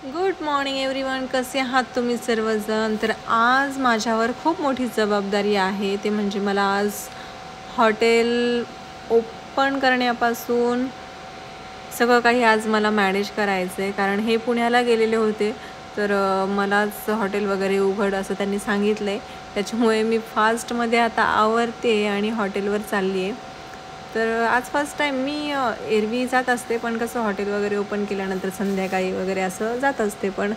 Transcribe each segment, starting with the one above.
Good morning everyone. कसे आहात तुम्ही सर्वजण? तर आज माझ्यावर खूप मोठी जबाबदारी आहे. ते म्हणजे मला आज हॉटेल ओपन करण्यापासून सगळं काही आज मला मॅनेज करायचं आहे. कारण हे पुण्याला गेलेले होते, तर मलाच हॉटेल वगैरे उघड असं त्यांनी सांगितलं आहे. त्याच्यामुळे मी फास्टमध्ये आता आवरते आणि हॉटेलवर चालली आहे. तर आज फर्स्ट टाईम मी एरवी जात असते, पण कसं हॉटेल वगैरे ओपन केल्यानंतर संध्याकाळी वगैरे असं जात असते. पण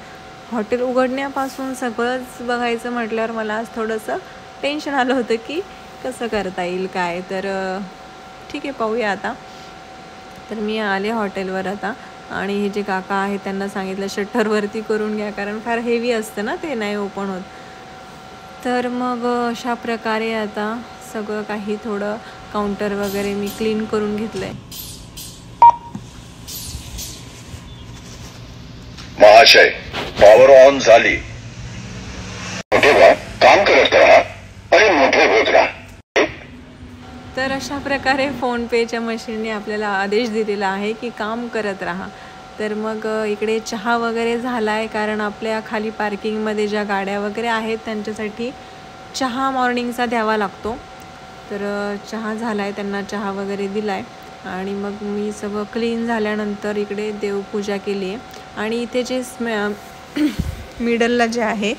हॉटेल उघडण्यापासून सगळंच बघायचं म्हटल्यावर मला आज थोडंसं टेन्शन आलं होतं की कसं करता येईल काय. तर ठीक आहे, पाहूया आता. तर मी आले हॉटेलवर आता आणि हे जे काका आहेत त्यांना सांगितलं शटरवरती करून घ्या, कारण फार हेवी असतं ना, ते नाही ओपन होत. तर मग अशा प्रकारे आता सगळं काही थोडं काउंटर वगैरे मी क्लीन करून घेतलंय. महाशय, पॉवर ऑन झाली. तेव्हा काम करत राहा आणि मोठे होत राहा. तर अशा प्रकारे फोनपेच्या मशीनने आपल्याला आदेश दिलेला आहे की काम करत राहा. तर मग इकडे चहा वगैरे झाला आहे, कारण आपल्या खाली पार्किंगमध्ये ज्या गाड्या वगैरे आहेत त्यांच्यासाठी चहा मॉर्निंगचा द्यावा लागतो. तर चहा झाला आहे, त्यांना चहा वगैरे दिला आहे आणि मग मी सगळं क्लीन झाल्यानंतर इकडे देवपूजा केली आहे. आणि इथे जे मिडलला जे आहे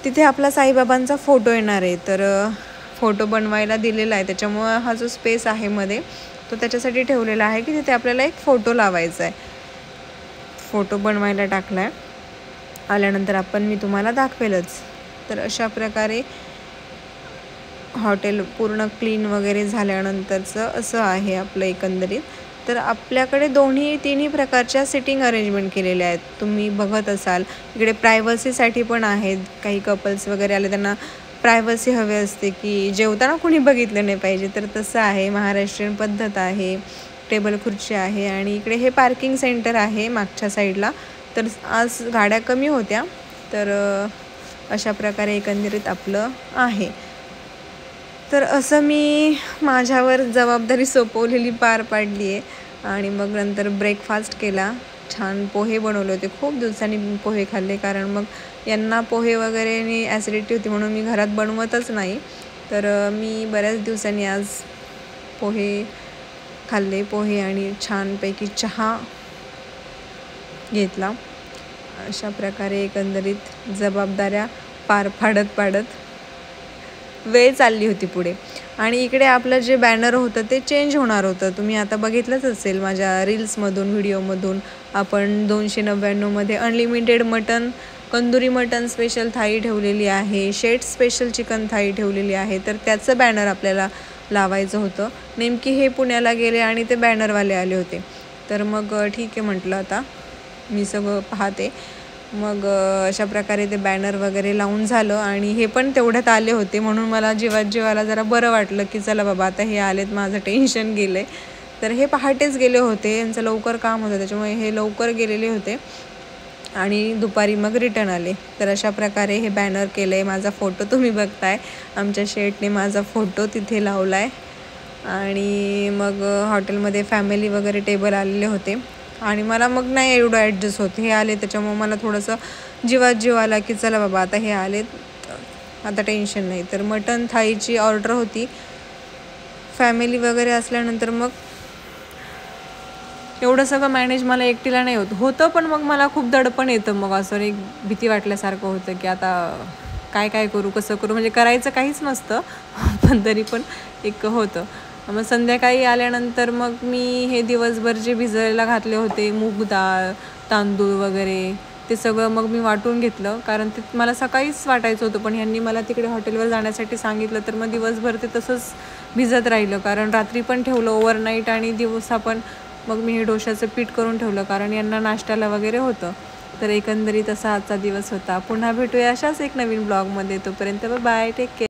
तिथे आपला साईबाबांचा फोटो येणार आहे. तर फोटो बनवायला दिलेला आहे, त्याच्यामुळं हा जो स्पेस आहे मध्ये तो त्याच्यासाठी ठेवलेला आहे की तिथे आपल्याला एक फोटो लावायचा आहे. फोटो बनवायला टाकला आहे, आल्यानंतर मी तुम्हाला दाखवेलच. तर अशा प्रकारे हॉटेल पूर्ण क्लीन वगैरे झाल्यानंतरचं असं आहे आपलं एकंदरीत. तर आपल्याकडे तिन्ही प्रकारच्या सिटिंग अरेंजमेंट केलेल्या आहेत. तुम्ही बघत असाल इकडे प्रायव्हसीसाठी पण आहेत. काही कपल्स वगैरे आले त्यांना प्रायव्हसी हवी असते की जेवताना कुणी बघितलं नाही पाहिजे, तर तसं आहे. महाराष्ट्रीयन पद्धत आहे, टेबल खुर्ची आहे आणि इकडे हे पार्किंग सेंटर आहे मागच्या साईडला. तर आज गाड्या कमी होत्या, तर अशा प्रकारे एकंदरीत आपलं आहे. तर असं मी माझ्यावर जबाबदारी सोपवलेली पार पाडली आहे. आणि मग नंतर ब्रेकफास्ट केला. छान पोहे बनवले होते, खूप दिवसांनी पोहे खाल्ले, कारण मग यांना पोहे वगैरेनी ॲसिडिटी होती म्हणून मी घरात बनवतच नाही. तर मी बऱ्याच दिवसांनी आज पोहे खाल्ले, पोहे आणि छानपैकी चहा घेतला. अशा प्रकारे एकंदरीत जबाबदाऱ्या पार पाडत वेळ चालली होती पुढे. आणि इकडे आपलं जे बॅनर होतं ते चेंज होणार होतं. तुम्ही आता बघितलंच असेल माझ्या रील्समधून, व्हिडिओमधून. आपण 299मध्ये अनलिमिटेड मटन, कंदुरी मटन स्पेशल थाळी ठेवलेली आहे, शेट स्पेशल चिकन थाळी ठेवलेली आहे. तर त्याचं बॅनर आपल्याला लावायचं होतं. नेमकी हे पुण्याला गेले आणि ते बॅनरवाले आले होते. तर मग ठीक आहे म्हटलं, आता मी सगळं पाहते. मग अशा प्रकारे ते बॅनर वगैरे लावून झालं आणि हे पण तेवढ्यात आले होते, म्हणून मला जीवाला जरा बरं वाटलं की चला बाबा आता हे आलेत, माझं टेन्शन गेलं आहे. तर हे पहाटेच गेले होते, यांचं लवकर काम होतं, त्याच्यामुळे हे लवकर गेलेले होते आणि दुपारी मग रिटर्न आले. तर अशा प्रकारे हे बॅनर केलं आहे. माझा फोटो तुम्ही बघताय, आमच्या शेटने माझा फोटो तिथे लावला आहे. आणि मग हॉटेलमध्ये फॅमिली वगैरे टेबल आलेले होते आणि मला मग नाही एवढं ॲडजस्ट होते. हे आले त्याच्यामुळे मला थोडंसं जीव आला की चला बाबा आता हे आलेत, आता टेन्शन नाही. तर मटन थाळीची ऑर्डर होती. फॅमिली वगैरे असल्यानंतर मग एवढं सगळं मॅनेज मला एकटीला नाही होतं, पण मग मला खूप दडपण येतं. मग असं एक भीती वाटल्यासारखं होतं की आता काय करू, कसं करू, म्हणजे करायचं काहीच नसतं पण तरी पण एक होतं. मग संध्याकाळी आल्यानंतर मग मी हे दिवसभर जे भिजायला घातले होते, मूग डाळ, तांदूळ वगैरे, ते सगळं मग मी वाटून घेतलं, कारण ते मला सकाळीच वाटायचं होतं. पण ह्यांनी मला तिकडे हॉटेलवर जाण्यासाठी सांगितलं, तर मग दिवसभर ते तसंच भिजत राहिलं, कारण रात्री पण ठेवलं ओव्हरनाईट आणि दिवसा पण. मग मी हे डोशाचं पीठ करून ठेवलं, कारण यांना नाश्त्याला वगैरे होतं. तर एकंदरीत असा आजचा दिवस होता. पुन्हा भेटूया अशाच एक नवीन ब्लॉगमध्ये. तोपर्यंत बाय, टेक केअर.